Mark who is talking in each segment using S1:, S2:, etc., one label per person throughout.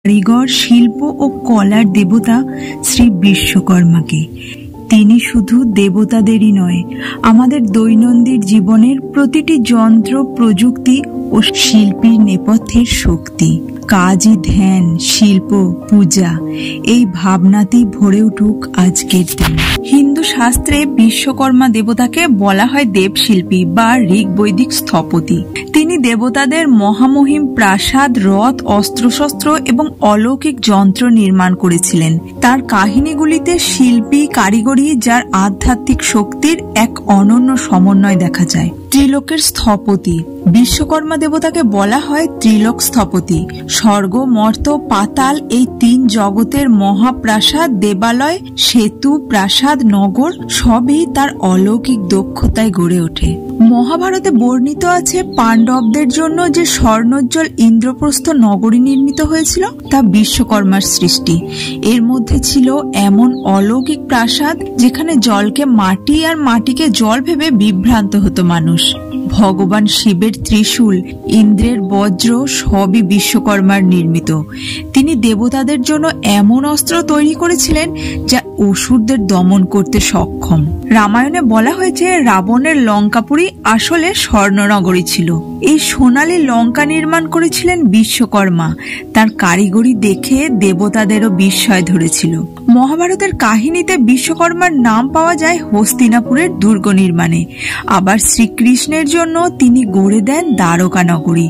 S1: কারিগর, শিল্প ও কলার দেবতা শ্রী বিশ্বকর্মাকে। তিনি শুধু দেবতাদেরই নয়, আমাদের দৈনন্দিন জীবনের প্রতিটি যন্ত্র, প্রযুক্তি ও শিল্পীর নেপথ্যের শক্তি। কাজই ধ্যান, শিল্প, পূজা, এই ভাবনাতেই ভরে উঠুক আজকের দিন। হিন্দু শাস্ত্রে বিশ্বকর্মা দেবতাকে বলা হয় দেবশিল্পী বা ঋগ বৈদিক স্থপতি। তিনি দেবতাদের মহামহিম প্রাসাদ, রথ, অস্ত্রশস্ত্র এবং অলৌকিক যন্ত্র নির্মাণ করেছিলেন। তার কাহিনীগুলিতে শিল্পী, কারিগরি, যার আধ্যাত্মিক শক্তির এক অনন্য সমন্বয় দেখা যায়। ত্রিলোকের স্থপতি বিশ্বকর্মা দেবতাকে বলা হয় ত্রিলোক স্থপতি। স্বর্গ, মর্ত, পাতাল, এই তিন জগতের মহাপ্রাসাদ, দেবালয়, সেতু, প্রাসাদ, নগর সবই তার অলৌকিক দক্ষতায় গড়ে ওঠে। মহাভারতে বর্ণিত আছে পাণ্ডবদের জন্য যে স্বর্ণোজ্জ্বল ইন্দ্রপ্রস্থ নগরী নির্মিত হয়েছিল তা বিশ্বকর্মার সৃষ্টি। এর মধ্যে ছিল এমন অলৌকিক প্রাসাদ যেখানে জলকে মাটি আর মাটিকে জল ভেবে বিভ্রান্ত হতো মানুষ। ভগবান শিবের ত্রিশূল, ইন্দ্রের বজ্র সবই বিশ্বকর্মার নির্মিত। তিনি দেবতাদের জন্য এমন অস্ত্র তৈরি করেছিলেন যা অসুরদের দমন করতে সক্ষম। রামায়ণে বলা হয়েছে রাবণের লঙ্কাপুরী আসলে স্বর্ণনগরী ছিল। এই সোনালী লঙ্কা নির্মাণ করেছিলেন বিশ্বকর্মা। তার কারিগরি দেখে দেবতাদেরও বিস্ময় ধরেছিল। মহাভারতের কাহিনীতে বিশ্বকর্মার নাম পাওয়া যায় হস্তিনাপুরের দুর্গ নির্মাণে। আবার শ্রীকৃষ্ণের জন্য তিনি গড়ে দেন দ্বারকা নগরী,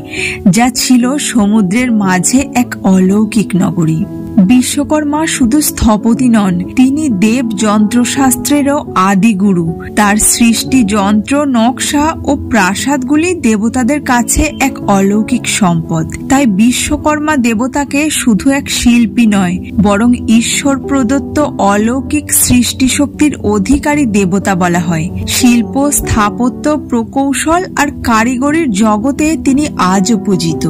S1: যা ছিল সমুদ্রের মাঝে এক অলৌকিক নগরী। বিশ্বকর্মা শুধু স্থপতি নন, তিনি দেব যন্ত্রশাস্ত্রেরও আদিগুরু। তার সৃষ্টি যন্ত্র, নকশা ও প্রাসাদগুলি দেবতাদের কাছে এক অলৌকিক সম্পদ। তাই বিশ্বকর্মা দেবতাকে শুধু এক শিল্পী নয়, বরং ঈশ্বর প্রদত্ত অলৌকিক সৃষ্টিশক্তির অধিকারী দেবতা বলা হয়। শিল্প, স্থাপত্য, প্রকৌশল আর কারিগরির জগতে তিনি আজও পূজিত।